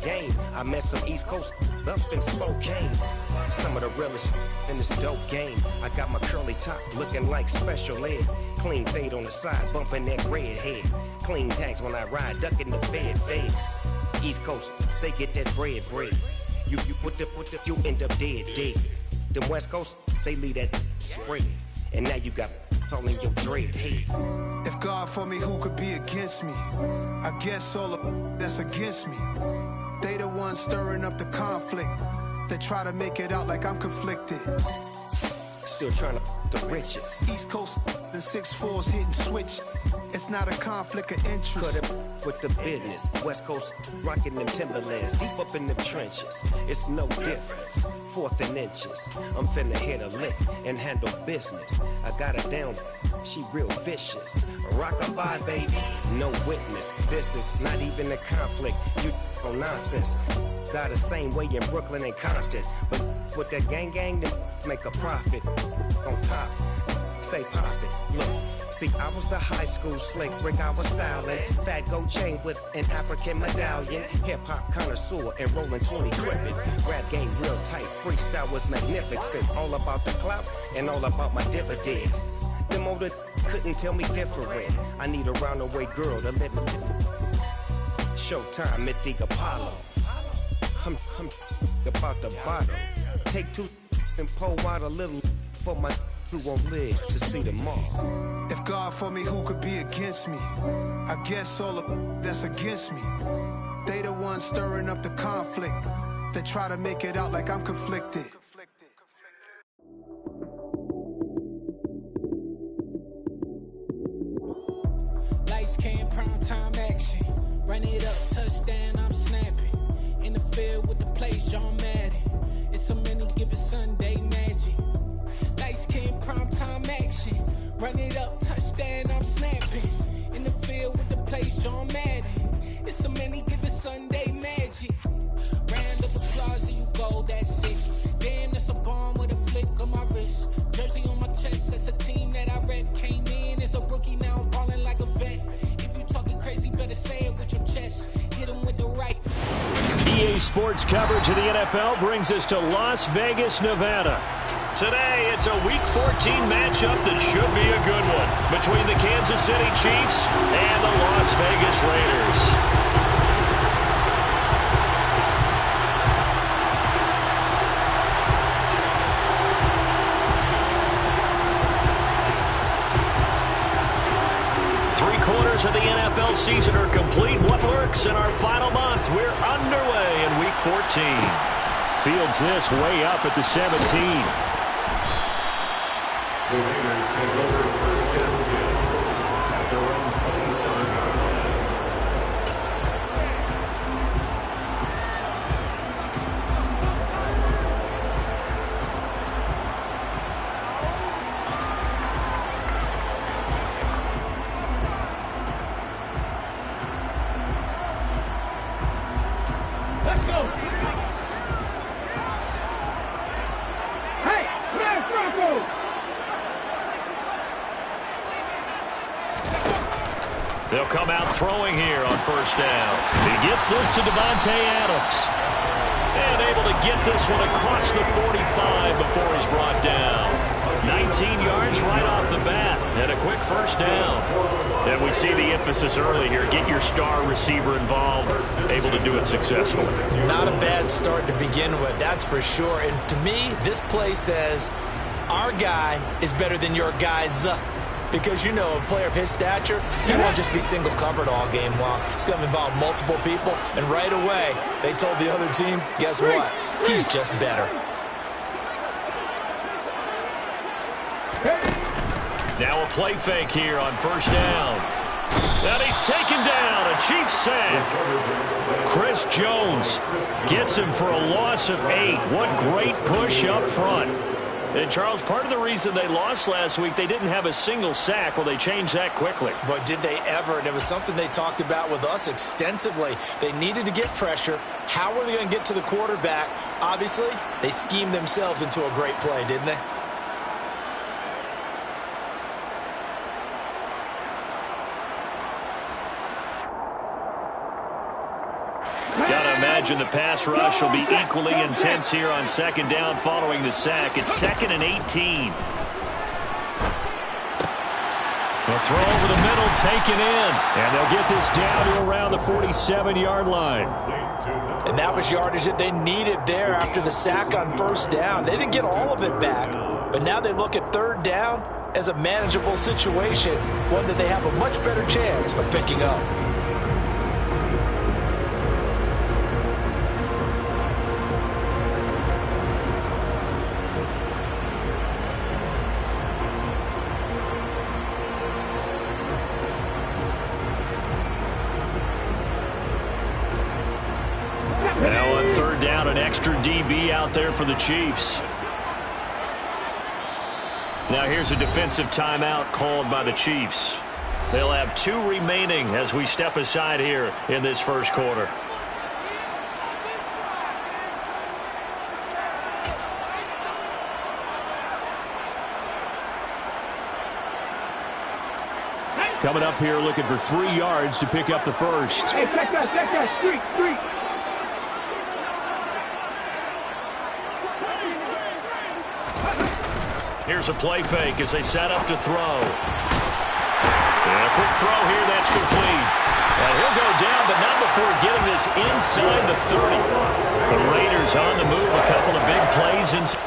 game. I met some East Coast up in Spokane. Some of the realest in this dope game. I got my curly top looking like special ed. Clean fade on the side, bumping that red head. Clean tags when I ride, ducking the feds. East Coast, they get that bread. You put the, you end up dead. Them West Coast, they leave that spread. And now you got calling your dread head. If God for me, who could be against me? I guess all of that's against me. They the ones stirring up the conflict. They try to make it out like I'm conflicted. Still trying to the riches. East Coast and 6'4s hitting switch. It's not a conflict of interest. Cut it with the business. West Coast rocking them Timberlands deep up in them trenches. It's no difference. 4th and inches. I'm finna hit a lick and handle business. I got her down. She real vicious. Rock-a-bye, baby. No witness. This is not even a conflict. You on nonsense. Got the same way in Brooklyn and Compton. But with that gang, then make a profit. On top, stay poppin'. Look. See, I was the high school slick Rick, I was styling. Fat gold chain with an African medallion. Hip-hop connoisseur and rolling 20 gripping. Rap game real tight, freestyle was magnificent. All about the clout and all about my dividends. Them older couldn't tell me different. I need a roundaway girl to let me Showtime at the Apollo. I'm about the bottle. Take 2 and pour out a little for my who won't live to see tomorrow. If God for me, who could be against me? I guess all of that's against me. They the ones stirring up the conflict. They try to make it out like I'm conflicted. Lights came, prime time action. Run it up, touchdown, I'm snapping. In the field with the plays, John Madden. It's so many, give it Sunday magic. Lights came, prime time action. Run it up, touchdown, I'm snapping. In the field with the plays, John Madden. It's so many, give it Sunday magic. Round of applause and you go, that's it. Damn, that's a bomb with a flick on my wrist. Jersey on my chest, that's a team that I rep. Came in as a rookie, now I'm ballin' like a vet. If you talking crazy, better say it with your chest. Hit him with the right. EA Sports coverage of the NFL brings us to Las Vegas, Nevada. Today, it's a Week 14 matchup that should be a good one between the Kansas City Chiefs and the Las Vegas Raiders. Of the NFL season are complete. What lurks in our final month? We're underway in Week 14. Fields this way up at the 17. The Raiders take over first down 10 at their own 27-yard line. They'll come out throwing here on first down. He gets this to Devontae Adams. And able to get this one across the 45 before he's brought down. 19 yards right off the bat. And a quick first down. And we see the emphasis early here. Get your star receiver involved. Able to do it successfully. Not a bad start to begin with, that's for sure. And to me, this play says, our guy is better than your guys. Because, you know, a player of his stature, he won't just be single covered all game long. He's going to involve multiple people. And right away, they told the other team, guess what? He's just better. Now a play fake here on first down. And he's taken down. A Chiefs sack. Chris Jones gets him for a loss of 8. What great push up front. And, Charles, part of the reason they lost last week, they didn't have a single sack. Well, they changed that quickly. But did they ever? And it was something they talked about with us extensively. They needed to get pressure. How were they going to get to the quarterback? Obviously, they schemed themselves into a great play, didn't they? Gotta imagine the pass rush will be equally intense here on second down following the sack. It's 2nd and 18. A throw over the middle, taken in. And they'll get this down to around the 47-yard line. And that was yardage that they needed there after the sack on first down. They didn't get all of it back, but now they look at third down as a manageable situation, one that they have a much better chance of picking up. Now on third down, an extra DB out there for the Chiefs. Now here's a defensive timeout called by the Chiefs. They'll have 2 remaining as we step aside here in this first quarter. Coming up here looking for 3 yards to pick up the first. Hey, check that, street. Here's a play fake as they set up to throw. And a quick throw here, that's complete. And he'll go down, but not before getting this inside the 30. The Raiders on the move, a couple of big plays inside.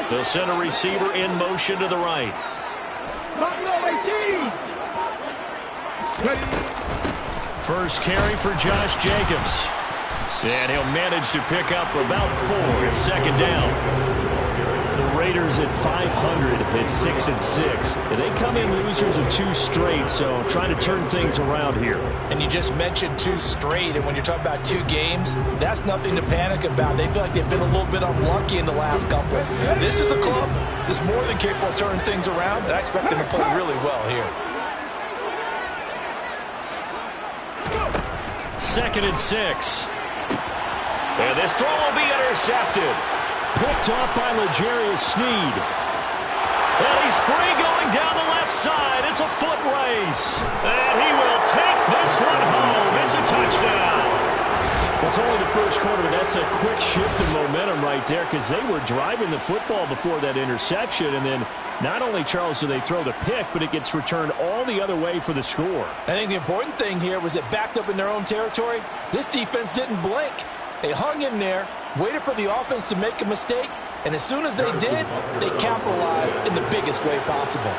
They'll send a receiver in motion to the right. First carry for Josh Jacobs. And he'll manage to pick up about 4 at second down. The Raiders at 500 at 6-6. And they come in losers of 2 straight, so trying to turn things around here. And you just mentioned 2 straight, and when you're talking about 2 games, that's nothing to panic about. They feel like they've been a little bit unlucky in the last couple. This is a club that's more than capable of turning things around, and I expect them to play really well here. 2nd and 6. And this throw will be intercepted. Picked off by L'Jarius Sneed. And he's free going down the left side. It's a foot race. And he will take this one home. It's a touchdown. It's only the first quarter, but that's a quick shift of momentum right there because they were driving the football before that interception. And then not only, Charles, do they throw the pick, but it gets returned all the other way for the score. I think the important thing here was it backed up in their own territory. This defense didn't blink. They hung in there, waited for the offense to make a mistake, and as soon as they did, they capitalized in the biggest way possible.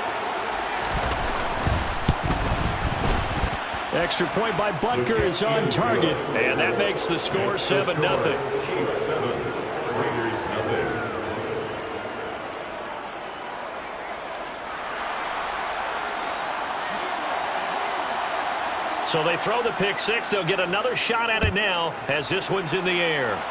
Extra point by Butker is on target, and that makes the score 7-0. Chiefs 7, Raiders 0. So they throw the pick 6. They'll get another shot at it now as this one's in the air.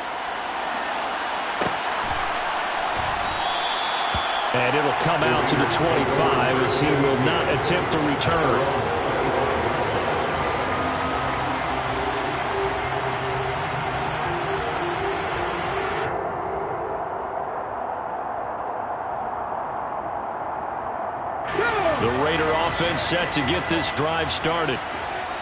And it'll come out to the 25 as he will not attempt to return. The Raider offense set to get this drive started.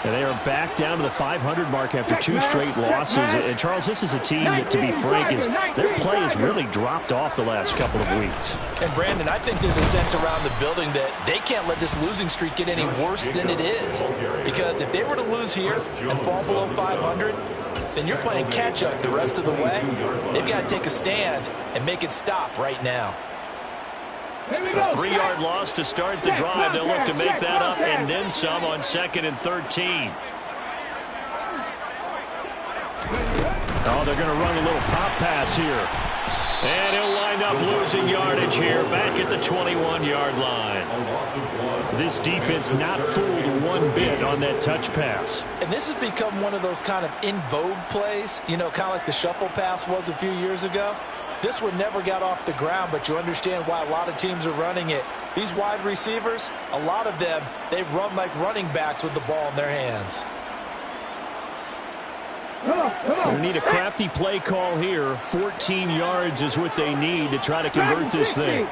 And they are back down to the 500 mark after 2 straight losses. And, Charles, this is a team that, to be frank, their play has really dropped off the last couple of weeks. And, Brandon, I think there's a sense around the building that they can't let this losing streak get any worse than it is. Because if they were to lose here and fall below 500, then you're playing catch-up the rest of the way. They've got to take a stand and make it stop right now. A 3-yard loss to start the drive. They'll look to make that up and then some on 2nd and 13. Oh, they're going to run a little pop pass here. And he'll wind up losing yardage here back at the 21-yard line. This defense not fooled one bit on that touch pass. And this has become one of those kind of in vogue plays, you know, kind of like the shuffle pass was a few years ago. This one never got off the ground, but you understand why a lot of teams are running it. These wide receivers, a lot of them, they run like running backs with the ball in their hands. They need a crafty play call here. 14 yards is what they need to try to convert this thing.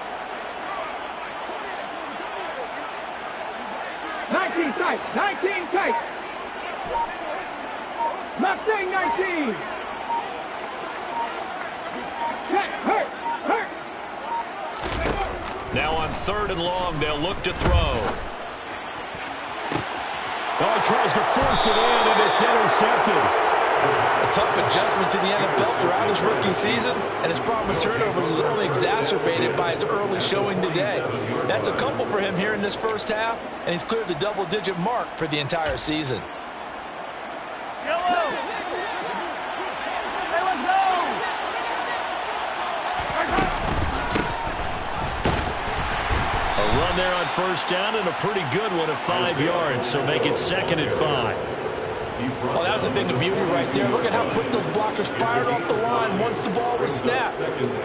19 tight, 19 tight. Mustang 19. Now on 3rd and long, they'll look to throw. Oh, he tries to force it in, and it's intercepted. A tough adjustment to the NFL throughout his rookie season, and his problem with turnovers is only exacerbated by his early showing today. That's a couple for him here in this first half, and he's cleared the double-digit mark for the entire season. Yellow. Hey, let's go. A run there on 1st down and a pretty good one of 5 yards, so make it 2nd and 5. Oh, that was a thing of beauty right there. Look at how quick those blockers fired off the line once the ball was snapped.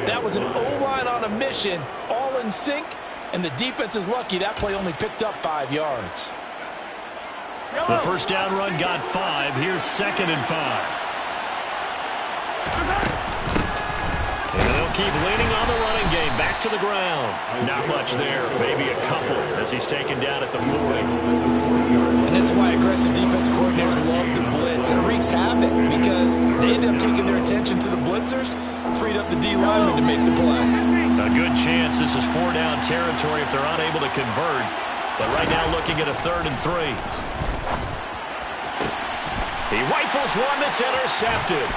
That was an O-line on a mission, all in sync, and the defense is lucky that play only picked up 5 yards. The 1st down run got 5. Here's 2nd and 5. And they'll keep leaning on the running game. Back to the ground. Not much there. Maybe a couple as he's taken down at the 40. And this is why aggressive defensive coordinators love to blitz. It wreaks havoc because they end up taking their attention to the blitzers, freed up the D lineman to make the play. A good chance this is 4-down territory if they're unable to convert. But right now looking at a 3rd and 3. He rifles one that's intercepted.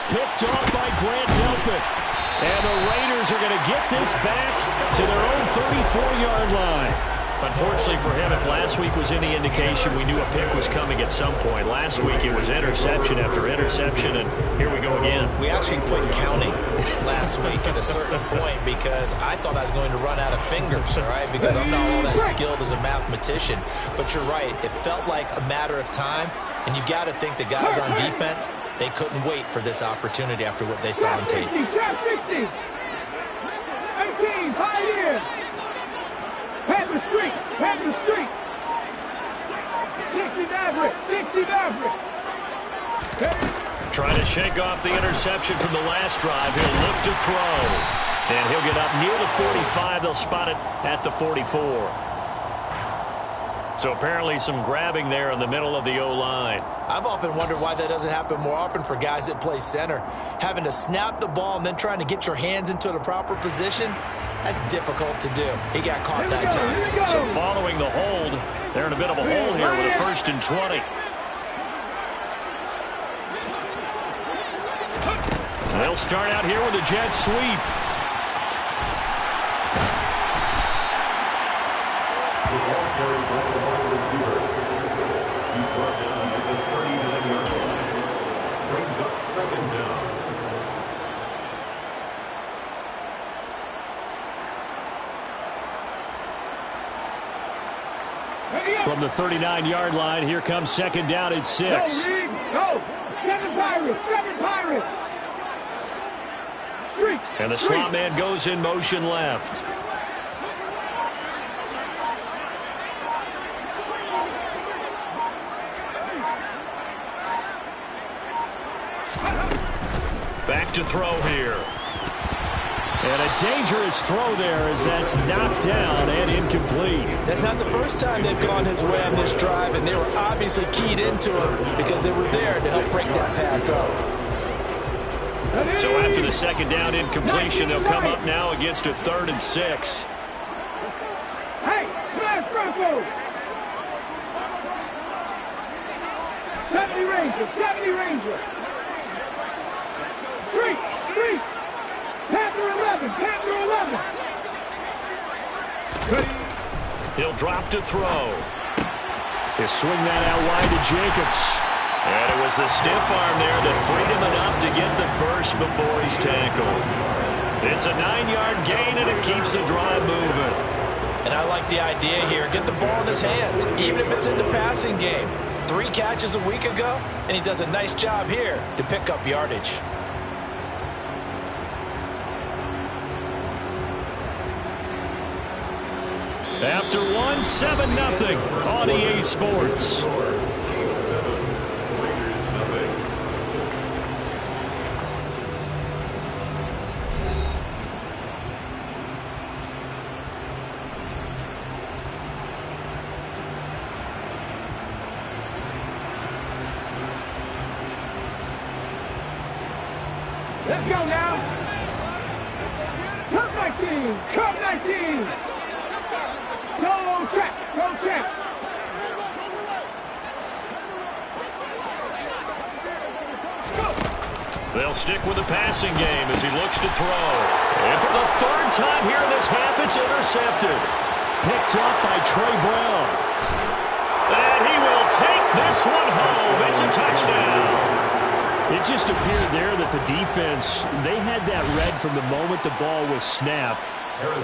Picked off by Grant Delpit. And the Raiders are going to get this back to their own 34-yard line. Unfortunately for him, if last week was any indication, we knew a pick was coming at some point. Last week it was interception after interception, and here we go again. We actually quit counting last week at a certain point because I thought I was going to run out of fingers, all right, because I'm not all that skilled as a mathematician. But you're right. It felt like a matter of time, and you got to think the guys on defense, they couldn't wait for this opportunity after what they saw on tape. 60, 18, 5 years. Panther Street, Panther Street. 60 Maverick, 60 Maverick. Trying to shake off the interception from the last drive. He'll look to throw. And he'll get up near the 45. They'll spot it at the 44. So apparently some grabbing there in the middle of the O-line. I've often wondered why that doesn't happen more often for guys that play center. Having to snap the ball and then trying to get your hands into the proper position, that's difficult to do. He got caught that time. So following the hold, they're in a bit of a hole here with a 1st and 20. They'll start out here with a jet sweep. The ball carried by the wide receiver. He's brought down at the 39-yard line. Brings up 2nd down. From the 39-yard line, here comes 2nd down at 6. Go, go. 7 Pirates, 7 Pirates. And the slot man goes in motion left. Back to throw here. And a dangerous throw there as that's knocked down and incomplete. That's not the first time they've gone his way on this drive, and they were obviously keyed into him because they were there to help break that pass up. So after the second down incompletion, they'll come up now against a 3rd and 6. Hey, flash Bronco! 70 Ranger, 70 Ranger! 3! Panther 11, Panther 11! He'll drop to throw. He'll swing that out wide to Jacobs. And it was the stiff arm there that freed him enough to get the first before he's tackled. It's a 9-yard gain, and it keeps the drive moving. And I like the idea here. Get the ball in his hands, even if it's in the passing game. 3 catches a week ago, and he does a nice job here to pick up yardage. After 1, 7-0 on EA Sports. Let's go now! Come 19! Come 19! Go check! Go check! They'll stick with the passing game as he looks to throw. And for the 3rd time here in this half, it's intercepted. Picked up by Trey Brown. And he will take this one home. It's a touchdown. It just appeared there that the defense, they had that read from the moment the ball was snapped.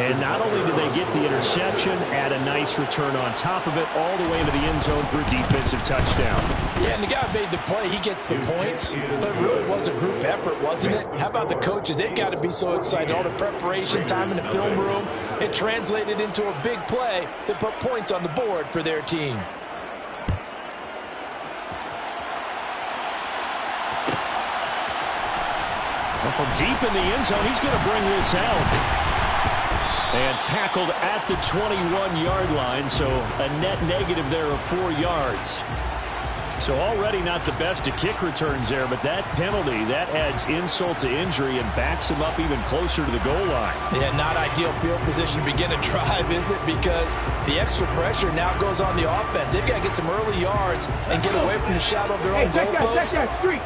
And not only did they get the interception, add a nice return on top of it, all the way into the end zone for a defensive touchdown. Yeah, and the guy made the play. He gets the points. But it really was a group effort, wasn't it? How about the coaches? They've got to be so excited. All the preparation time in the film room, it translated into a big play that put points on the board for their team. From deep in the end zone, he's going to bring this out. And tackled at the 21-yard line, so a net negative there of 4 yards. So already not the best of kick returns there, but that penalty, that adds insult to injury and backs him up even closer to the goal line. Yeah, not ideal field position to begin a drive, is it? Because the extra pressure now goes on the offense. They've got to get some early yards and get away from the shadow of their own goalposts.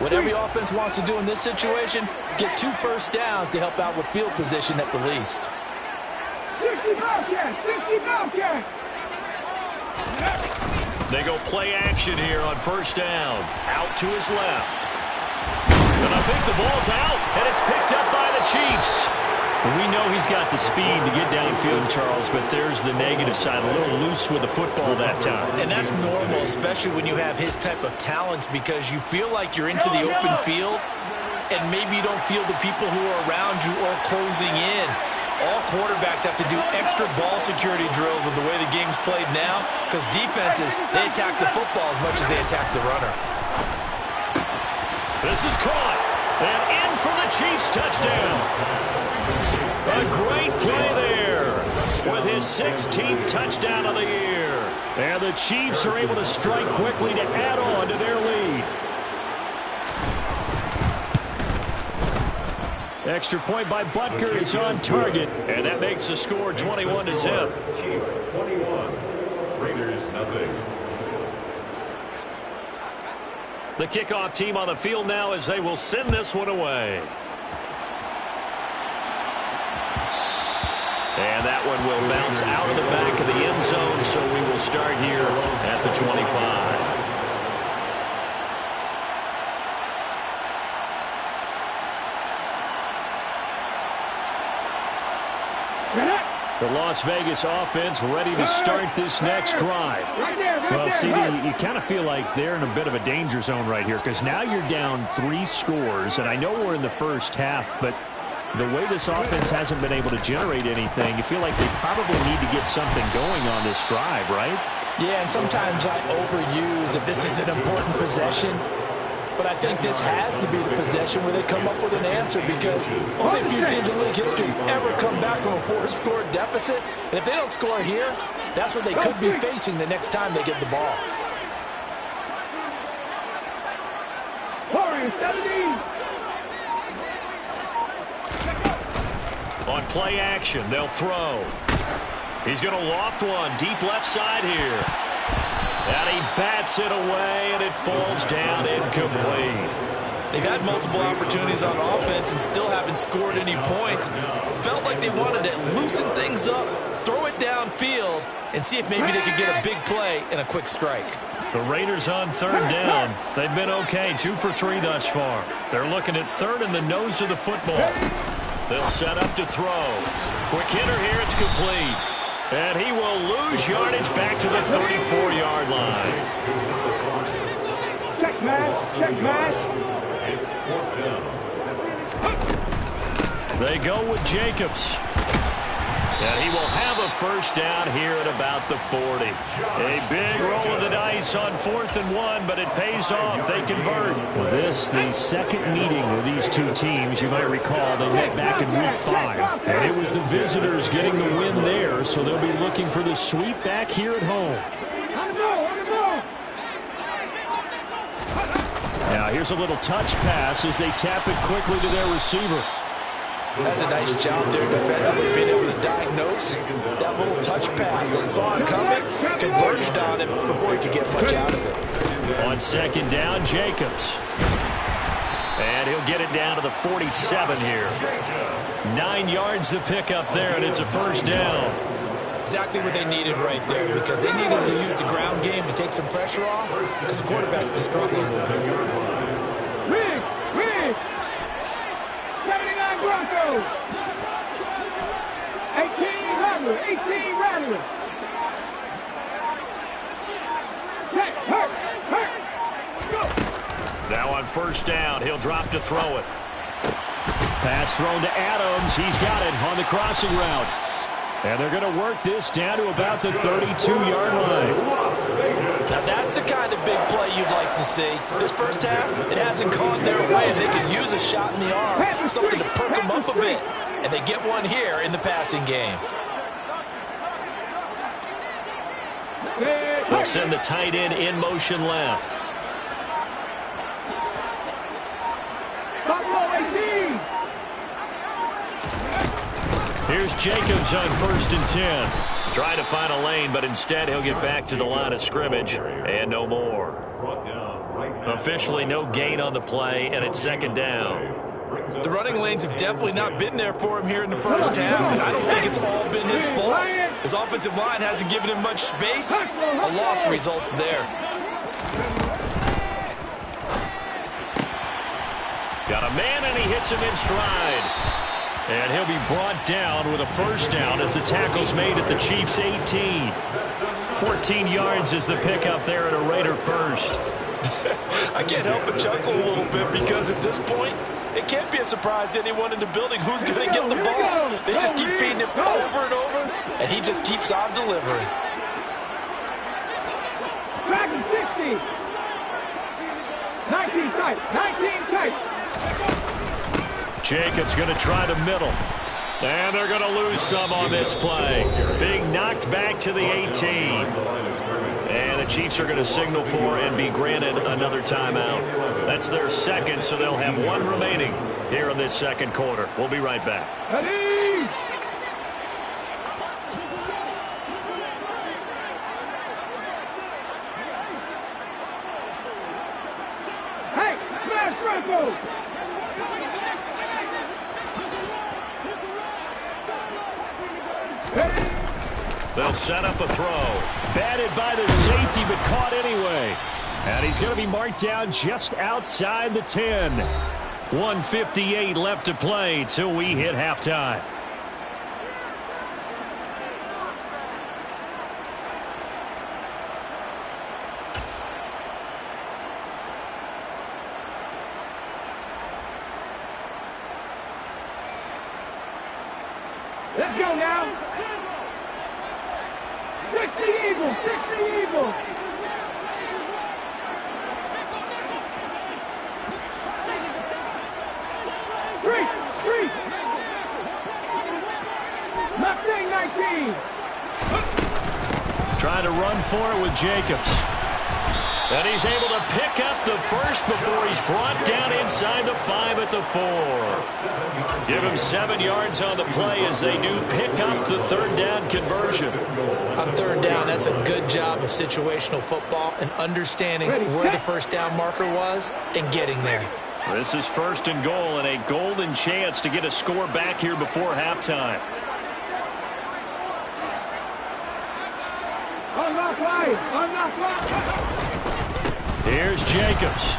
What every offense wants to do in this situation, get 2 first downs to help out with field position at the least. 60 Bobcats! 60 Bobcats! They go play action here on 1st down. Out to his left. And I think the ball's out, and it's picked up by the Chiefs. We know he's got the speed to get downfield, Charles, but there's the negative side, a little loose with the football that time. And that's normal, especially when you have his type of talents, because you feel like you're into the open field, and maybe you don't feel the people who are around you or closing in. All quarterbacks have to do extra ball security drills with the way the game's played now, because defenses, they attack the football as much as they attack the runner. This is caught, and in for the Chiefs touchdown. A great play there with his 16th touchdown of the year. And the Chiefs are able to strike quickly to add on to their lead. Extra point by Butker is on target, and that makes the score 21-0. Chiefs 21, Raiders nothing. The kickoff team on the field now as they will send this one away. And that one will bounce out of the back of the end zone, so we will start here at the 25. The Las Vegas offense ready to start this next drive. Well, CD, you kind of feel like they're in a bit of a danger zone right here because now you're down 3 scores, and I know we're in the first half, but the way this offense hasn't been able to generate anything, you feel like they probably need to get something going on this drive, right? Yeah, and sometimes I overuse if this is an important possession. but I think this has to be the possession where they come up with an answer, because only a few teams in league history have ever come back from a 4-score deficit. And if they don't score here, that's what they could be facing the next time they get the ball. On play action, they'll throw. He's going to loft one deep left side here. And he bats it away, and it falls down incomplete. They've had multiple opportunities on offense and still haven't scored any points. Felt like they wanted to loosen things up, throw it downfield, and see if maybe they could get a big play and a quick strike. The Raiders on third down. They've been okay, 2 for 3 thus far. They're looking at third in the nose of the football. They'll set up to throw. Quick hitter here, it's complete. And he will lose yardage back to the 34-yard line. Check man, check man. They go with Jacobs. And he will have a first down here at about the 40. A big roll of the dice on 4th and 1, but it pays off. They convert. Well, this, the second meeting of these two teams. You might recall they met back in week 5. And it was the visitors getting the win there, so they'll be looking for the sweep back here at home. Now here's a little touch pass as they tap it quickly to their receiver. That's a nice job there defensively, being able to diagnose that little touch pass. They saw it coming, converged on it before he could get much out of it. On second down, Jacobs. And he'll get it down to the 47 here. 9 yards to pick up there, and it's a first down. Exactly what they needed right there, because they needed to use the ground game to take some pressure off, because the quarterback's been struggling a little bit. Broncos. 18 Rattler. Check, hurt. Now on first down, he'll drop to throw it. Pass thrown to Adams. He's got it on the crossing route. And they're going to work this down to about the 32-yard line. Now that's the kind of big play you'd like to see. This first half, it hasn't gone their way. They could use a shot in the arm, something to perk them up a bit. And they get one here in the passing game. They'll send the tight end in motion left. Here's Jacobs on 1st and 10. Trying to find a lane, but instead he'll get back to the line of scrimmage and no more. Officially no gain on the play, and it's second down. The running lanes have definitely not been there for him here in the first half, and I don't think it's all been his fault. His offensive line hasn't given him much space. A loss results there. Got a man, and he hits him in stride. And he'll be brought down with a first down as the tackle's made at the Chiefs' 18. 14 yards is the pickup there at a Raider first. I can't help but chuckle a little bit, because at this point, it can't be a surprise to anyone in the building who's going to get the ball. They just keep feeding him over and over, and he just keeps on delivering. Back in 60. 19 tight. Jacobs going to try the middle. And they're going to lose some on this play. Being knocked back to the 18. And the Chiefs are going to signal for and be granted another timeout. That's their second, so they'll have one remaining here in this second quarter. We'll be right back. Ready? Hey, smash Franco! They'll set up a throw. Batted by the safety, but caught anyway. And he's going to be marked down just outside the 10. 1:58 left to play till we hit halftime. Let's go now. 60 Eagles, 60 Eagles. Trying to run for it with Jacobs. And he's able to pick up the first before he's brought down inside the 5 at the 4. Give him 7 yards on the play as they do pick up the third down conversion. On third down, that's a good job of situational football and understanding where the first down marker was and getting there. This is 1st and goal and a golden chance to get a score back here before halftime. Here's Jacobs.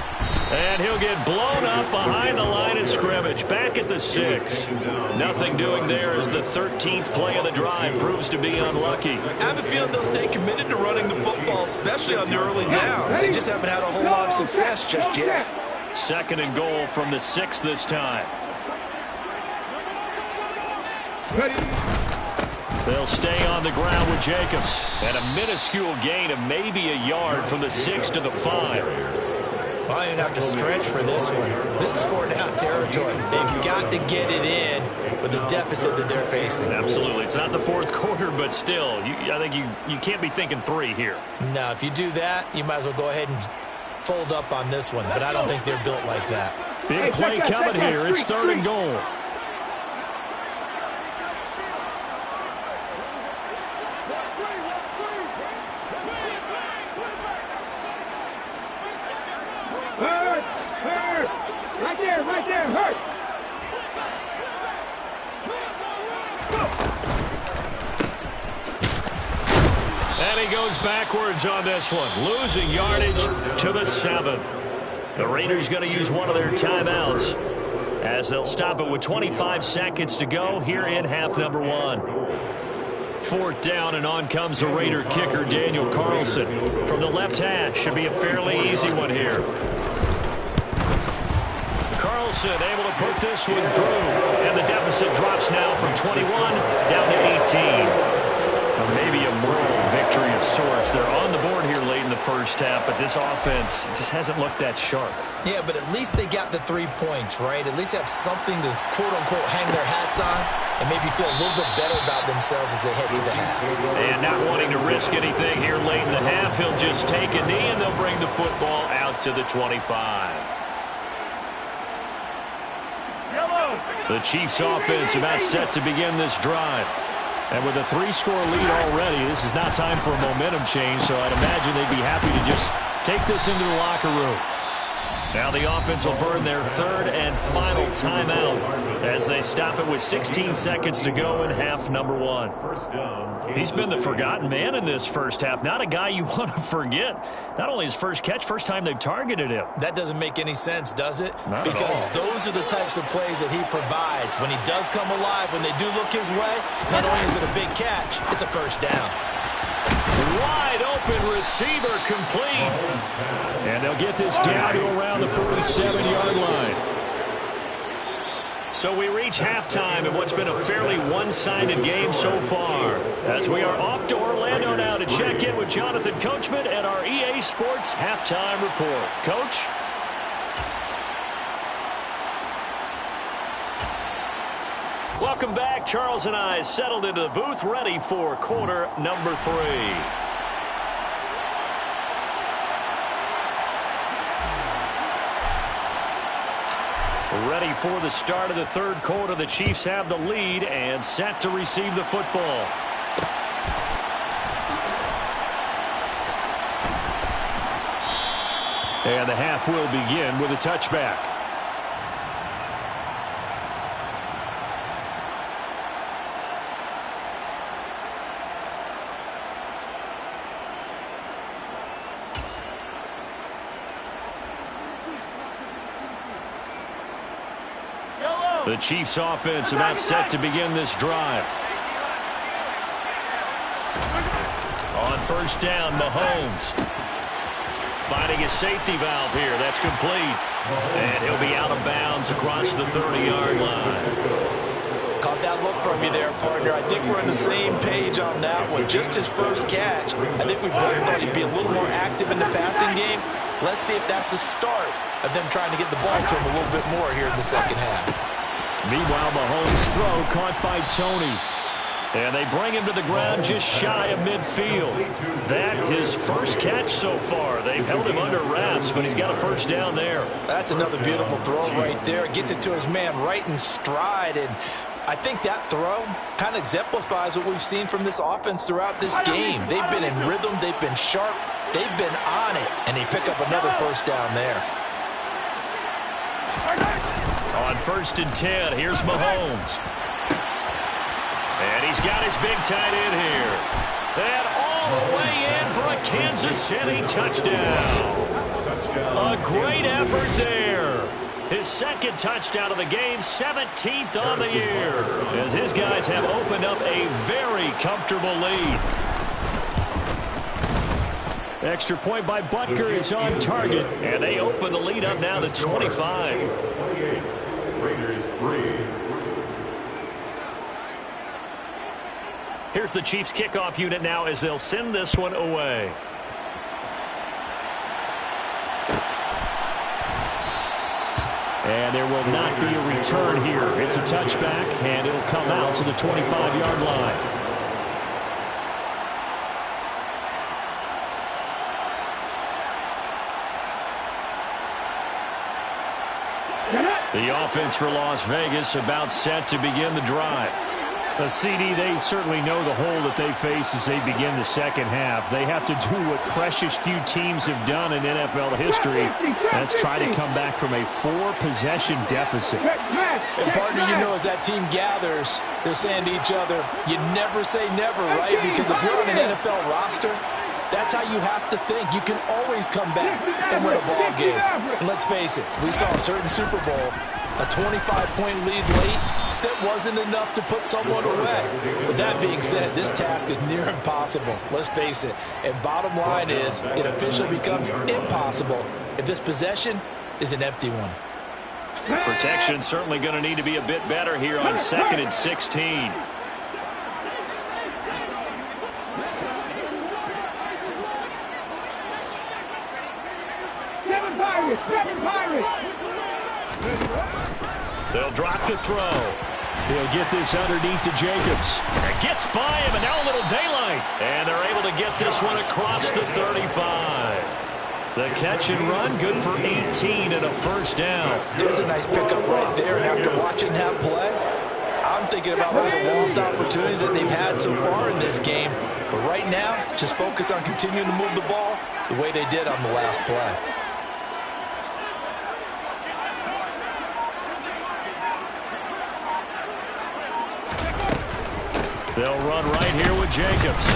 And he'll get blown up behind the line of scrimmage. Back at the 6. Nothing doing there as the 13th play of the drive proves to be unlucky. I have a feeling they'll stay committed to running the football, especially on the early downs. They just haven't had a whole lot of success just yet. 2nd and goal from the 6 this time. They'll stay on the ground with Jacobs. And a minuscule gain of maybe a yard from the 6 to the 5. Well, I don't have to stretch for this one. This is 4-down territory. They've got to get it in with the deficit that they're facing. Absolutely. It's not the 4th quarter, but still, I think you can't be thinking 3 here. No, if you do that, you might as well go ahead and fold up on this one. But I don't think they're built like that. Big play coming here. It's 3rd and goal. Right there, hurt. And he goes backwards on this one, losing yardage to the 7. The Raiders going to use one of their timeouts as they'll stop it with 25 seconds to go here in half number 1. 4th down, and on comes the Raider kicker, Daniel Carlson. From the left hash, should be a fairly easy one here. Carlson able to put this one through, and the deficit drops now from 21 down to 18. Maybe a moral victory of sorts. They're on the board here late in the first half, but this offense just hasn't looked that sharp. Yeah, but at least they got the 3 points, right? At least have something to, quote-unquote, hang their hats on and maybe feel a little bit better about themselves as they head to the half. And not wanting to risk anything here late in the half, he'll just take a knee, and they'll bring the football out to the 25. The Chiefs offense about set to begin this drive. And with a 3-score lead already, this is not time for a momentum change, so I'd imagine they'd be happy to just take this into the locker room. Now the offense will burn their 3rd and final timeout as they stop it with 16 seconds to go in half number 1. He's been the forgotten man in this first half. Not a guy you want to forget. Not only his first catch, first time they've targeted him. That doesn't make any sense, does it? Not because at all. Those are the types of plays that he provides. When he does come alive, when they do look his way, not only is it a big catch, it's a first down. Wide open receiver complete. And they'll get this down to around the 47-yard line. So we reach halftime in what's been a fairly one-sided game so far. As we are off to Orlando now to check in with Jonathan Coachman and our EA Sports Halftime Report. Coach? Welcome back. Charles and I settled into the booth, ready for quarter number 3. Ready for the start of the 3rd quarter. The Chiefs have the lead and set to receive the football. And the half will begin with a touchback. The Chiefs offense about set to begin this drive. On 1st down, Mahomes. Finding a safety valve here. That's complete. And he'll be out of bounds across the 30-yard line. Caught that look from you there, partner. I think we're on the same page on that one. Just his first catch. I think we both thought he'd be a little more active in the passing game. Let's see if that's the start of them trying to get the ball to him a little bit more here in the second half. Meanwhile, Mahomes' throw caught by Tony. And they bring him to the ground just shy of midfield. That his first catch so far. They've held him under wraps, but he's got a first down there. That's another beautiful throw right there. Gets it to his man right in stride, and I think that throw kind of exemplifies what we've seen from this offense throughout this game. They've been in rhythm. They've been sharp. They've been on it, and they pick up another first down there. On 1st and 10, here's Mahomes. And he's got his big tight end here. And all the way in for a Kansas City touchdown. A great effort there. His second touchdown of the game, 17th on the year, as his guys have opened up a very comfortable lead. Extra point by Butker is on target, and they open the lead up now to 25. Raiders 3. Here's the Chiefs kickoff unit now as they'll send this one away. And there will not be a return here. It's a touchback, and it'll come out to the 25-yard line. The offense for Las Vegas about set to begin the drive. The CD, they certainly know the hole that they face as they begin the second half. They have to do what precious few teams have done in NFL history. That's try to come back from a 4-possession deficit. And partner, you know, as that team gathers, they're saying to each other, you never say never, right? Because if you're on an NFL roster, that's how you have to think. You can always come back and win a ball game. And let's face it, we saw a certain Super Bowl, a 25-point lead late, that wasn't enough to put someone away. But that being said, this task is near impossible. Let's face it. And bottom line is, it officially becomes impossible if this possession is an empty one. Protection certainly going to need to be a bit better here on 2nd and 16. Seven Pirates! They'll drop to throw. He'll get this underneath to Jacobs. It gets by him, and now a little daylight. And they're able to get this one across the 35. The catch and run, good for 18 and a first down. There's a nice pickup right there, and after watching that play, I'm thinking about all the lost opportunities that they've had so far in this game. But right now, just focus on continuing to move the ball the way they did on the last play. They'll run right here with Jacobs.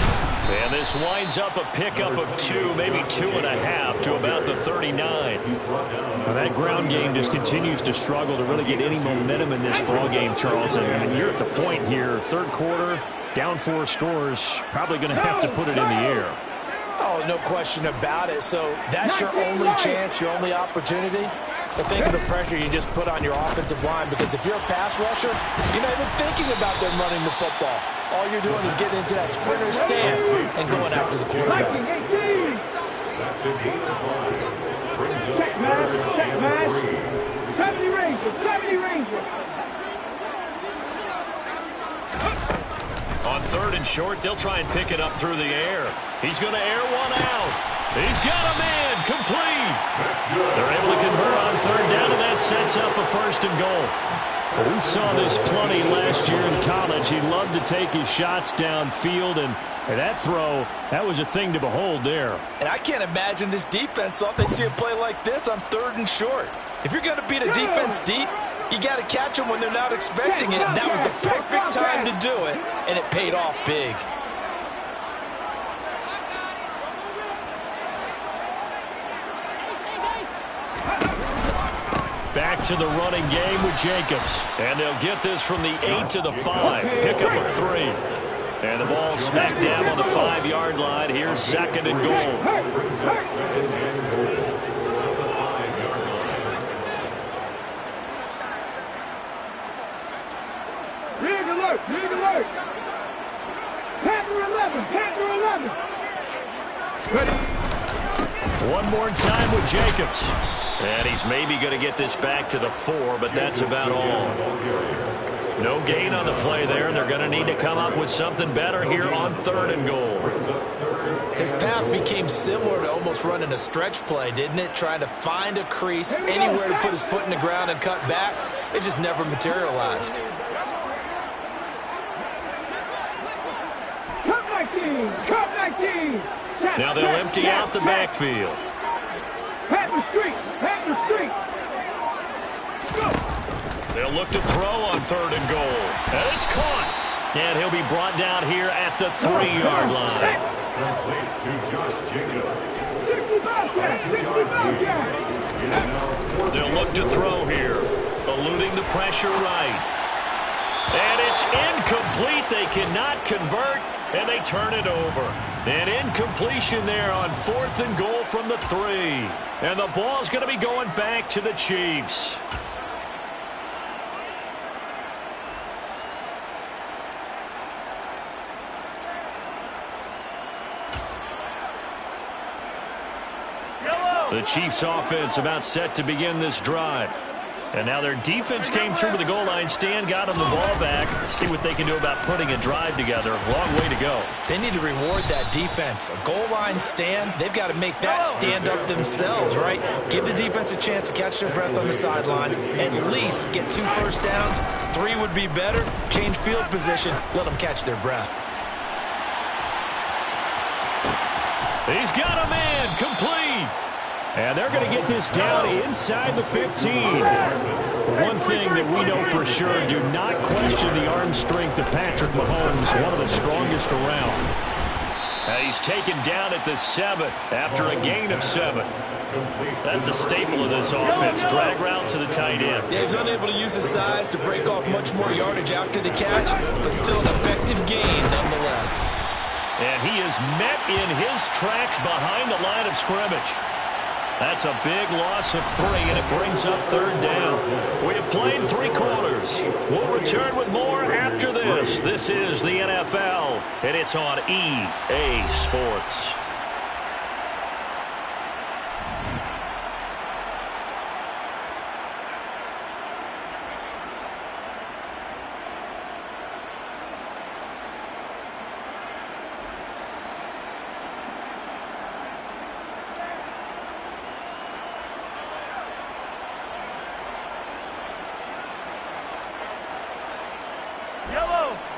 And this winds up a pickup of 2, maybe 2.5 to about the 39. Well, that ground game just continues to struggle to really get any momentum in this ball game, Charles. And you're at the point here, third quarter, down 4 scores, probably going to have to put it in the air. Oh, no question about it. So that's your only chance, your only opportunity. But think of the pressure you just put on your offensive line, because if you're a pass rusher, you're not even thinking about them running the football. All you're doing is getting into that sprinter stance and going after the quarterback. That's it. Check, man. 70 Rangers. On 3rd and short, they'll try and pick it up through the air. He's going to air one out. He's got a man complete. They're able to convert on 3rd down, and that sets up a 1st and goal. Well, we saw this plenty last year in college. He loved to take his shots downfield, and that throw, that was a thing to behold there. And I can't imagine this defense thought they'd see a play like this on 3rd and short. If you're going to beat a defense deep, you got to catch them when they're not expecting it. And that was the perfect time to do it, and it paid off big. Back to the running game with Jacobs. And they'll get this from the 8 to the 5. Pickup of 3. And the ball smack down on the 5-yard line. Here's 2nd and goal. Rig alert. Panther 11. Ready. One more time with Jacobs. And he's maybe going to get this back to the 4, but that's about all. No gain on the play there. They're going to need to come up with something better here on 3rd and goal. His path became similar to almost running a stretch play, didn't it? Trying to find a crease, anywhere to put his foot in the ground and cut back. It just never materialized. Cut 19. Now they'll empty out the backfield. Pat the street. Go. They'll look to throw on 3rd and goal. And it's caught. And he'll be brought down here at the 3-yard line. Complete to Josh Jacobs. 65 yards. They'll look to throw here. Eluding the pressure right. And it's incomplete. They cannot convert, and they turn it over. An incompletion there on 4th and goal from the 3. And the ball's going to be going back to the Chiefs. The Chiefs offense about set to begin this drive. And now their defense came through to the goal line stand, got them the ball back. See what they can do about putting a drive together. Long way to go. They need to reward that defense. A goal line stand, they've got to make that stand up themselves, right? Give the defense a chance to catch their breath on the sidelines. At least get 2 first downs. 3 would be better. Change field position. Let them catch their breath. He's got a man complete. And they're going to get this down inside the 15. One thing that we know for sure, do not question the arm strength of Patrick Mahomes, one of the strongest around. He's taken down at the 7 after a gain of 7. That's a staple of this offense. Drag route to the tight end. Yeah, he's unable to use his size to break off much more yardage after the catch, but still an effective gain nonetheless. And he is met in his tracks behind the line of scrimmage. That's a big loss of 3, and it brings up 3rd down. We have played 3 quarters. We'll return with more after this. This is the NFL, and it's on EA Sports.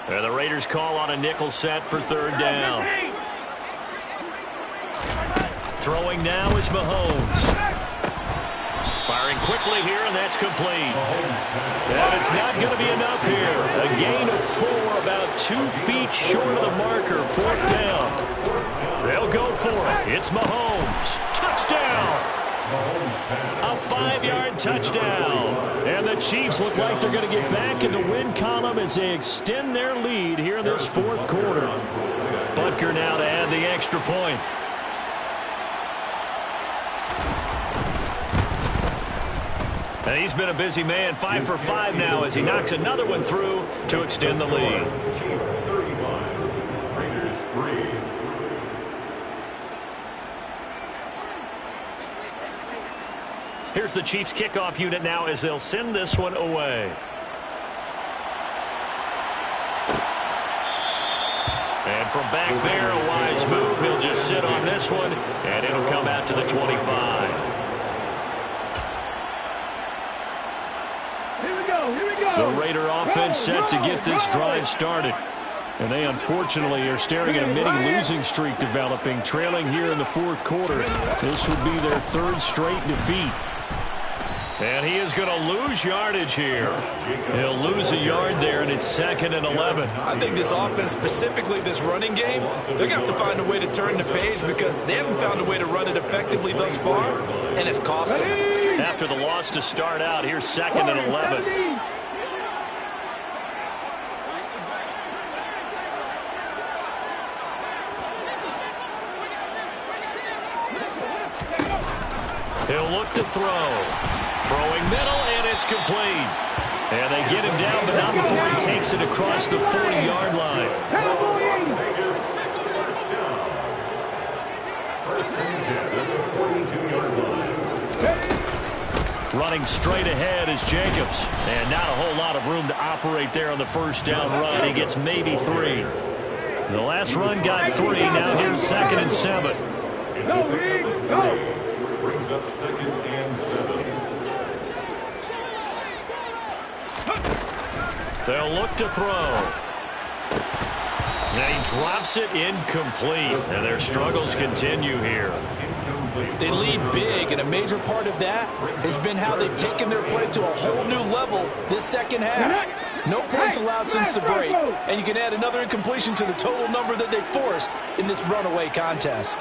And the Raiders call on a nickel set for 3rd down. Throwing now is Mahomes. Firing quickly here, and that's complete. And it's not going to be enough here. A gain of 4, about 2 feet short of the marker. 4th down. They'll go for it. It's Mahomes. Touchdown! A 5-yard touchdown. And the Chiefs look like they're going to get back in the win column as they extend their lead here in this 4th quarter. Butker now to add the extra point. And he's been a busy man, 5 for 5 now as he knocks another one through to extend the lead. Chiefs 35, Raiders 3. Here's the Chiefs kickoff unit now as they'll send this one away. And from back there, a wise move. He'll just sit on this one, and it'll come out to the 25. Here we go. The Raider offense set to get this drive started. And they unfortunately are staring at a mini losing streak developing, trailing here in the 4th quarter. This would be their 3rd straight defeat. And he is going to lose yardage here. He'll lose a yard there, and it's 2nd and 11. I think this offense, specifically this running game, they're going to have to find a way to turn the page because they haven't found a way to run it effectively thus far, and it's cost them. After the loss to start out, here's 2nd and 11. He'll look to throw. Throwing middle, and it's complete. And they get him down, but not before he takes it across the 40-yard line. First and 10 at the 42-yard line. Running straight ahead is Jacobs. And not a whole lot of room to operate there on the first down run. He gets maybe 3. The last run got 3. Now here's 2nd and 7. Brings up 2nd and 7. They'll look to throw. And he drops it incomplete. And their struggles continue here. They lead big, and a major part of that has been how they've taken their play to a whole new level this second half. No points allowed since the break, and you can add another incompletion to the total number that they forced in this runaway contest.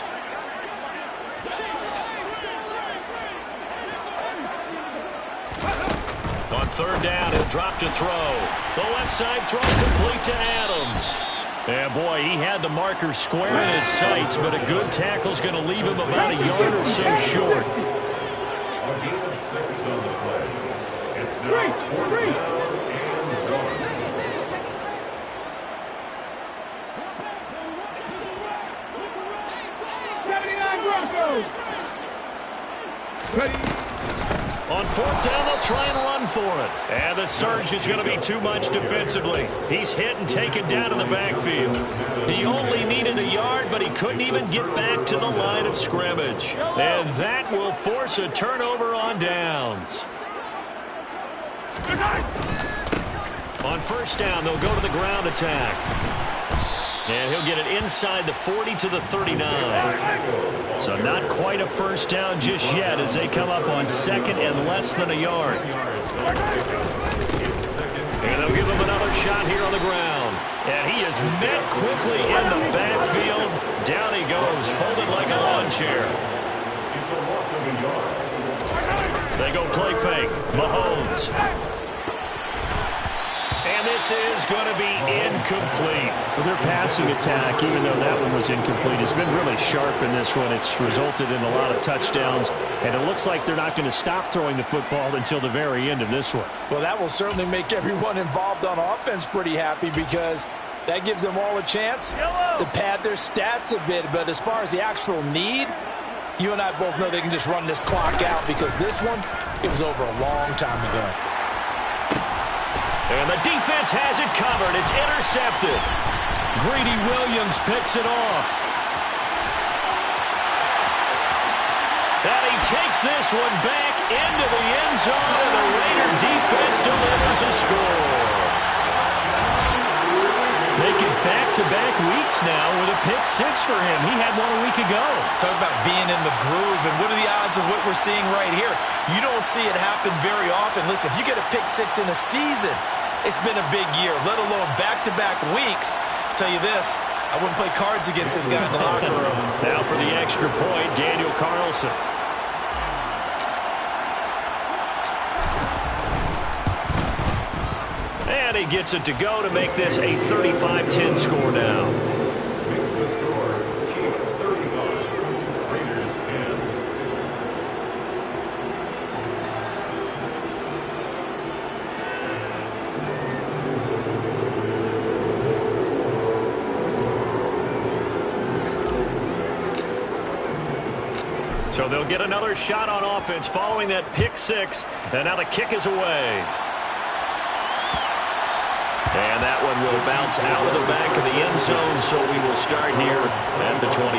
On 3rd down, he'll drop to throw. The left side throw complete to Adams. Yeah, boy, he had the marker square in his sights, but a good tackle's going to leave him about a yard or so short. A gain of 6 on the play. It's now 4th down and 79 Broncos. Ready. On 4th down, they'll try and run for it. And the surge is going to be too much defensively. He's hit and taken down in the backfield. He only needed a yard, but he couldn't even get back to the line of scrimmage. And that will force a turnover on downs. On 1st down, they'll go to the ground attack. And he'll get it inside the 40 to the 39. So not quite a 1st down just yet as they come up on 2nd and less than a yard. And they'll give him another shot here on the ground. And he is met quickly in the backfield. Down he goes, folded like a lawn chair. It's a loss of a yard. They go play fake. Mahomes. And this is going to be incomplete. Well, their passing attack, even though that one was incomplete, has been really sharp in this one. It's resulted in a lot of touchdowns, and it looks like they're not going to stop throwing the football until the very end of this one. Well, that will certainly make everyone involved on offense pretty happy because that gives them all a chance to pad their stats a bit. But as far as the actual need, you and I both know they can just run this clock out because this one, it was over a long time ago. And the defense has it covered. It's intercepted. Greedy Williams picks it off. And he takes this one back into the end zone, and the Raider defense delivers a score. Making back-to-back weeks now with a pick 6 for him. He had one a week ago. Talk about being in the groove, and what are the odds of what we're seeing right here? You don't see it happen very often. Listen, if you get a pick 6 in a season, it's been a big year, let alone back-to-back weeks. Tell you this, I wouldn't play cards against this guy in the locker room. Now for the extra point, Daniel Carlson. And he gets it to go to make this a 35-10 score now. Makes the score. Chiefs 35. Raiders 10. So they'll get another shot on offense following that pick 6. And now the kick is away. And that one will bounce out of the back of the end zone, so we will start here at the 25.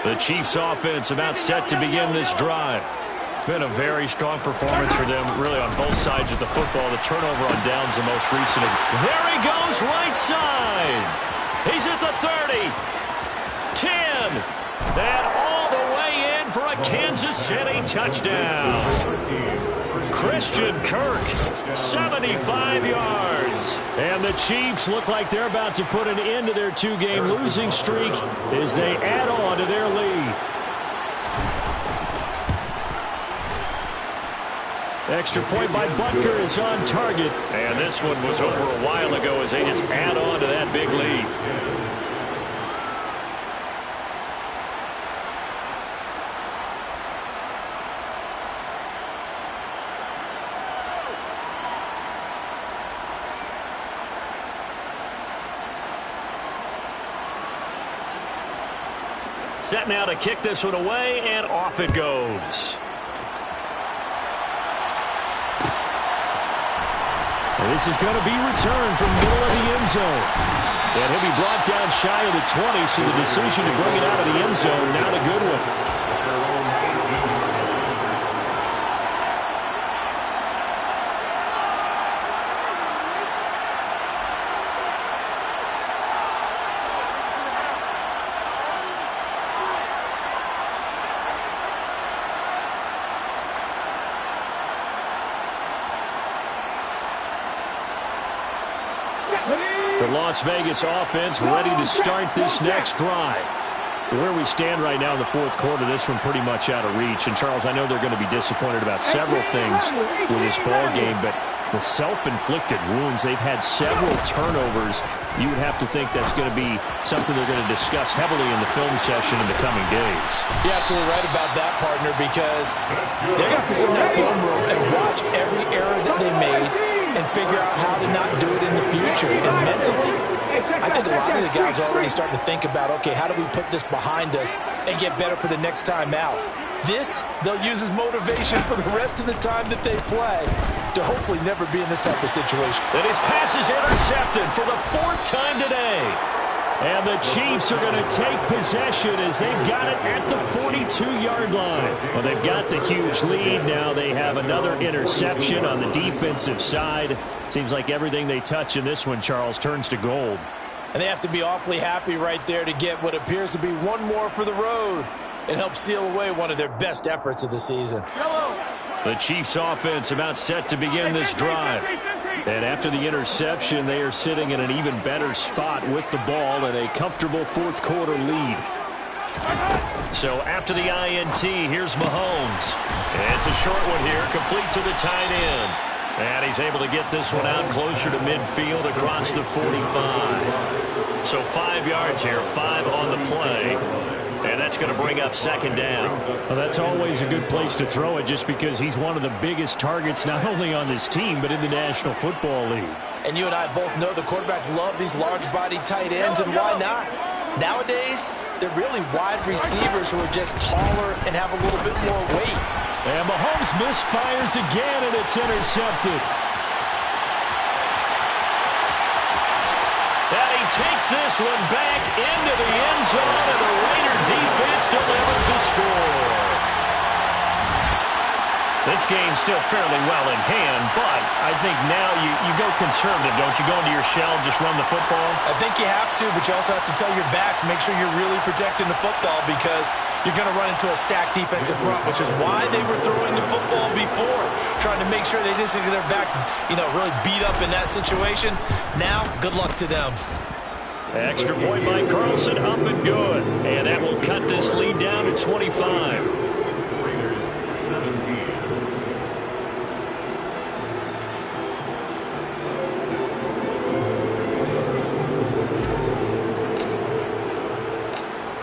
The Chiefs offense about set to begin this drive. Been a very strong performance for them, really on both sides of the football. The turnover on downs the most recent. There he goes, right side. He's at the 30. 10. And all the way in for a Kansas City touchdown. Christian Kirk, 75 yards. And the Chiefs look like they're about to put an end to their 2-game losing streak as they add on to their lead. Extra point by Butker is on target. And this one was over a while ago as they just add on to that big lead. Set now to kick this one away, and off it goes. And this is going to be returned from the middle of the end zone. And he'll be brought down shy of the 20, so the decision to bring it out of the end zone, not a good one. The Las Vegas offense ready to start this next drive. Where we stand right now in the fourth quarter, this one pretty much out of reach. And, Charles, I know they're going to be disappointed about several things with this ball game, but the self-inflicted wounds, they've had several turnovers. You would have to think that's going to be something they're going to discuss heavily in the film session in the coming days. You're absolutely right about that, partner, because they're going to have to sit in that film room and watch every error that they made and figure out how to not do it in the future. And mentally, I think a lot of the guys are already starting to think about, okay, how do we put this behind us and get better for the next time out? This, they'll use as motivation for the rest of the time that they play to hopefully never be in this type of situation. And his pass is intercepted for the fourth time today. And the Chiefs are going to take possession as they've got it at the 42-yard line. Well, they've got the huge lead. Now they have another interception on the defensive side. Seems like everything they touch in this one, Charles, turns to gold. And they have to be awfully happy right there to get what appears to be one more for the road and help seal away one of their best efforts of the season. The Chiefs offense about set to begin this drive. And after the interception, they are sitting in an even better spot with the ball and a comfortable fourth quarter lead. So after the INT, here's Mahomes. And it's a short one here, complete to the tight end. And he's able to get this one out closer to midfield across the 45. So 5 yards here, 5 on the play. And that's going to bring up second down. Well, that's always a good place to throw it just because he's one of the biggest targets not only on this team but in the National Football League. And you and I both know the quarterbacks love these large-bodied tight ends, and why not? Nowadays, they're really wide receivers who are just taller and have a little bit more weight. And Mahomes misfires again, and it's intercepted. Takes this one back into the end zone, and the Raider defense delivers a score. This game's still fairly well in hand, but I think now you go conservative, don't you? Go into your shell and just run the football? I think you have to, but you also have to tell your backs, make sure you're really protecting the football because you're going to run into a stacked defensive front, which is why they were throwing the football before, trying to make sure they didn't get their backs, really beat up in that situation. Now, good luck to them. Extra point by Carlson, up and good. And that will cut this lead down to 25. Raiders 17.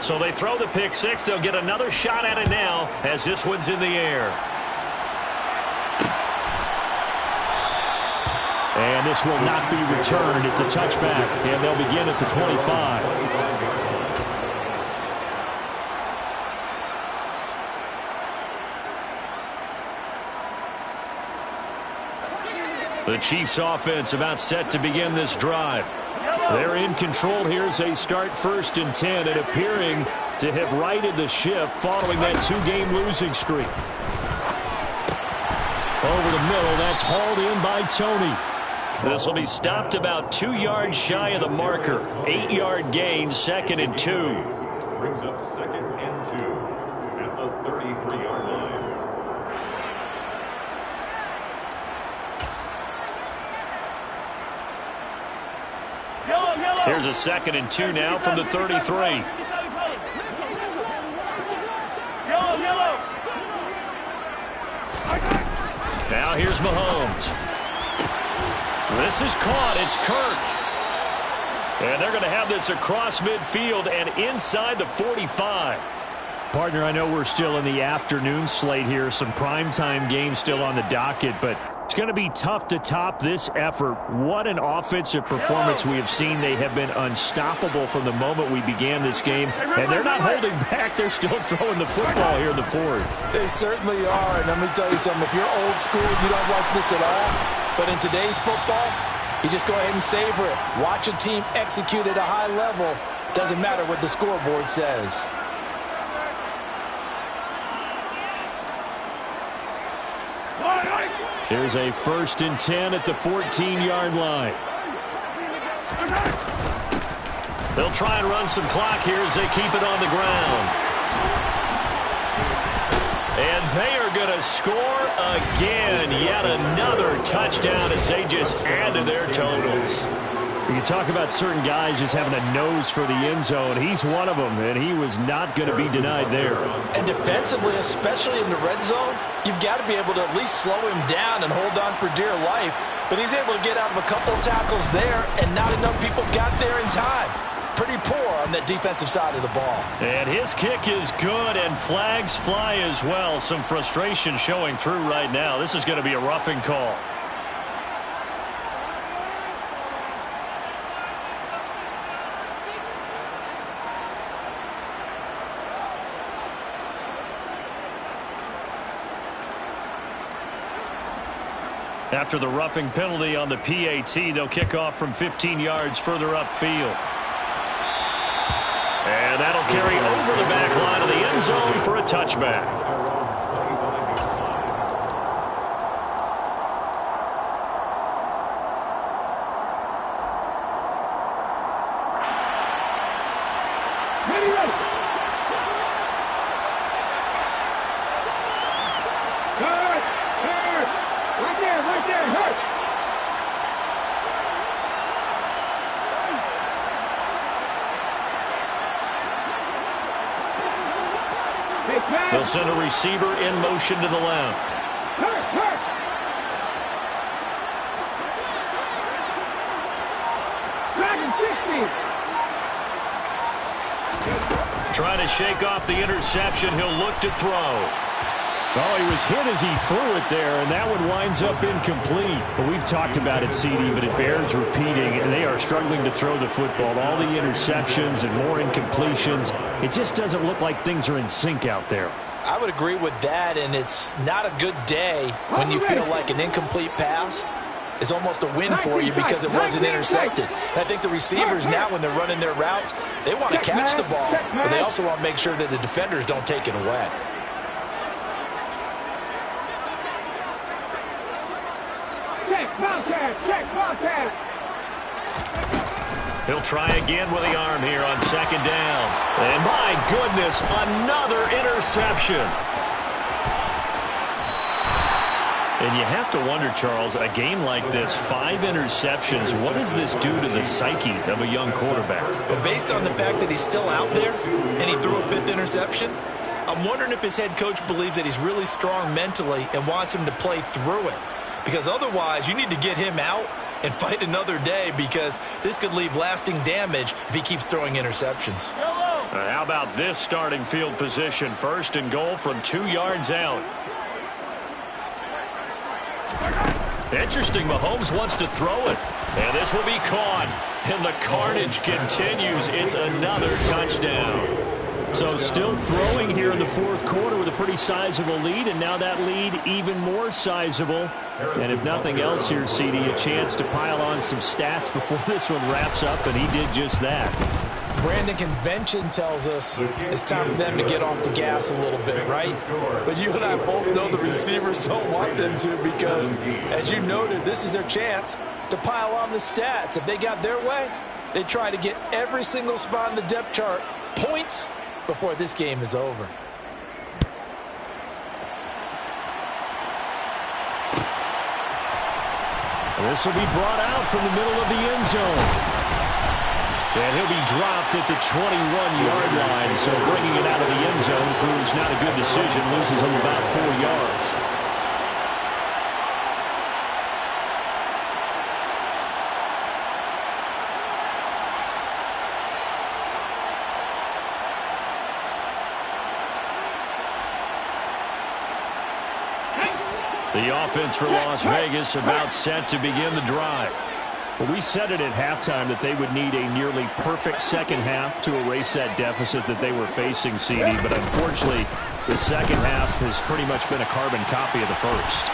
So they throw the pick six. They'll get another shot at it now as this one's in the air. And this will not be returned. It's a touchback, and they'll begin at the 25. The Chiefs offense about set to begin this drive. They're in control here as they start 1st and 10 and appearing to have righted the ship following that 2-game losing streak. Over the middle, that's hauled in by Tony. This will be stopped about 2 yards shy of the marker. 8-yard gain, 2nd and 2. Brings up 2nd and 2 at the 33-yard line. Here's a 2nd and 2 now from the 33. Now here's Mahomes. This is caught. It's Kirk. And they're going to have this across midfield and inside the 45. Partner, I know we're still in the afternoon slate here. Some primetime games still on the docket, but it's going to be tough to top this effort. What an offensive performance we have seen. They have been unstoppable from the moment we began this game, and they're not holding back. They're still throwing the football here in the fourth. They certainly are, and let me tell you something. If you're old school, you don't like this at all. But in today's football, you just go ahead and savor it. Watch a team execute at a high level. Doesn't matter what the scoreboard says. Here's a 1st and 10 at the 14-yard line. They'll try and run some clock here as they keep it on the ground. And they are going to score again. Yet another touchdown as they just add to their totals. You talk about certain guys just having a nose for the end zone. He's one of them, and he was not going to be denied there. And defensively, especially in the red zone, you've got to be able to at least slow him down and hold on for dear life. But he's able to get out of a couple of tackles there, and not enough people got there in time. Pretty poor on that defensive side of the ball. And his kick is good, and flags fly as well. Some frustration showing through right now. This is going to be a roughing call. After the roughing penalty on the PAT, they'll kick off from 15 yards further upfield. And that'll carry over the back line of the end zone for a touchback. They'll send a receiver in motion to the left. Trying to shake off the interception. He'll look to throw. Oh, he was hit as he threw it there, and that one winds up incomplete. But we've talked about it, CD, but it bears repeating, and they are struggling to throw the football. All the interceptions and more incompletions. It just doesn't look like things are in sync out there. I would agree with that, and it's not a good day when you feel like an incomplete pass is almost a win for you because it wasn't intercepted. And I think the receivers now, when they're running their routes, they want to catch the ball, but they also want to make sure that the defenders don't take it away. He'll try again with the arm here on 2nd down. And my goodness, another interception. And you have to wonder, Charles, a game like this, 5 interceptions, what does this do to the psyche of a young quarterback? But based on the fact that he's still out there and he threw a 5th interception, I'm wondering if his head coach believes that he's really strong mentally and wants him to play through it. Because otherwise, you need to get him out and fight another day, because this could leave lasting damage if he keeps throwing interceptions. How about this starting field position? 1st and goal from 2 yards out. Interesting, Mahomes wants to throw it. And this will be caught. And the carnage continues. It's another touchdown. So still throwing here in the 4th quarter with a pretty sizable lead, and now that lead even more sizable. And if nothing else here, CD, a chance to pile on some stats before this one wraps up, and he did just that. Brandon, convention tells us it's time for them to get off the gas a little bit, right? But you and I both know the receivers don't want them to, because, as you noted, this is their chance to pile on the stats. If they got their way, they try to get every single spot in the depth chart points before this game is over. This will be brought out from the middle of the end zone. And he'll be dropped at the 21-yard line. So bringing it out of the end zone proves not a good decision. Loses him about 4 yards. The offense for Las Vegas about set to begin the drive. Well, we said it at halftime that they would need a nearly perfect second half to erase that deficit that they were facing, CD. But unfortunately, the second half has pretty much been a carbon copy of the first.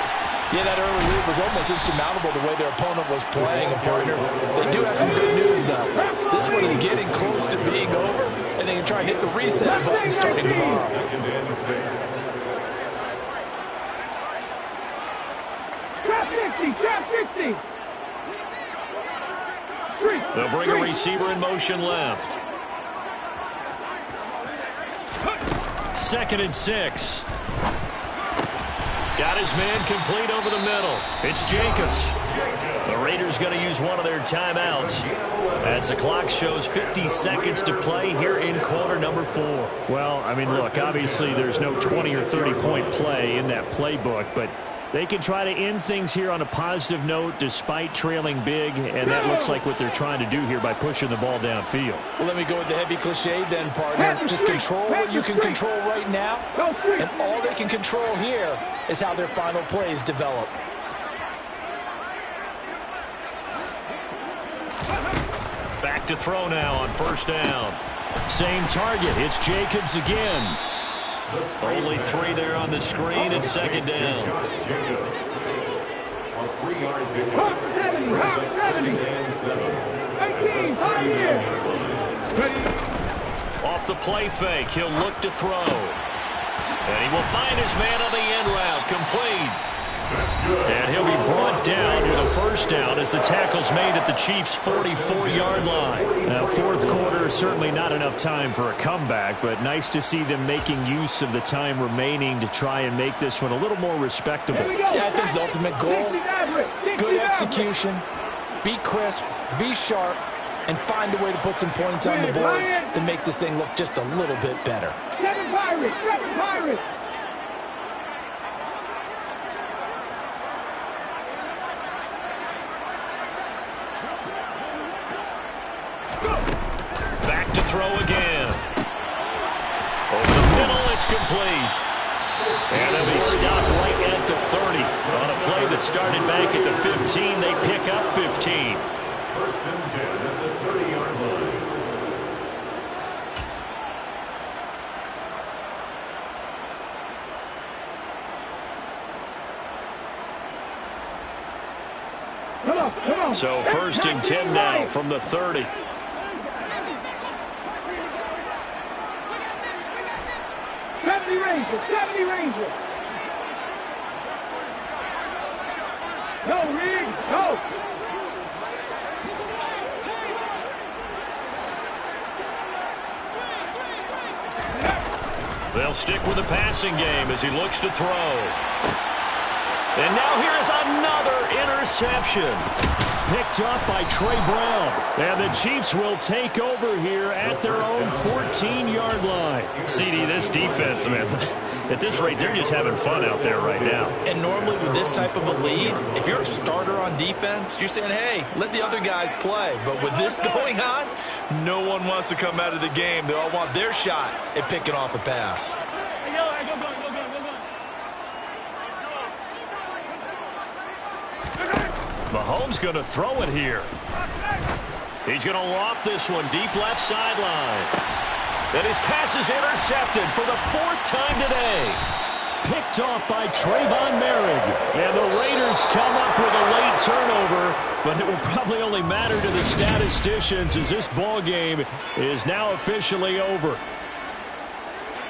Yeah, that early lead was almost insurmountable the way their opponent was playing. And, partner, they do have some good news, though. This one is getting close to being over, and they can try and hit the reset button starting tomorrow. Trap 60, trap 60. They'll bring a receiver in motion left. 2nd and 6. Got his man complete over the middle. It's Jacobs. The Raiders going to use one of their timeouts as the clock shows 50 seconds to play here in quarter number 4. Well, I mean, look, obviously there's no 20 or 30-point play in that playbook, but they can try to end things here on a positive note despite trailing big, and that looks like what they're trying to do here by pushing the ball downfield. Well, let me go with the heavy cliche then, partner. Just control what you can control right now, and all they can control here is how their final plays develop. Back to throw now on 1st down. Same target. It's Jacobs again. Only 3 there on the screen and 2nd down. A 3-yard victory. 70. 18, 5 years. Off the play fake, he'll look to throw. And he will find his man on the end route, complete. And he'll be brought down with a 1st down as the tackle's made at the Chiefs' 44-yard line. Now, 4th quarter, certainly not enough time for a comeback, but nice to see them making use of the time remaining to try and make this one a little more respectable. Yeah, I think the ultimate goal, good execution, be crisp, be sharp, and find a way to put some points on the board to make this thing look just a little bit better. 7 Pirates, 7 Pirates. Back to throw again. Over the middle, it's complete. And they'll be stopped right at the 30. On a play that started back at the 15, they pick up 15. 1st and 10 at the 30-yard line. Come on. So 1st and 10 now from the 30. 70 Rangers. Go, Reed, go. They'll stick with the passing game as he looks to throw. And now here is another interception. Picked up by Trey Brown. And the Chiefs will take over here at their own 14-yard line. CD, this defense, man, at this rate, they're just having fun out there right now. And normally with this type of a lead, if you're a starter on defense, you're saying, hey, let the other guys play. But with this going on, no one wants to come out of the game. They all want their shot at picking off a pass. Mahomes going to throw it here. He's going to loft this one deep left sideline. And his pass is intercepted for the 4th time today. Picked off by Trayvon Merrick. And the Raiders come up with a late turnover, but it will probably only matter to the statisticians as this ball game is now officially over.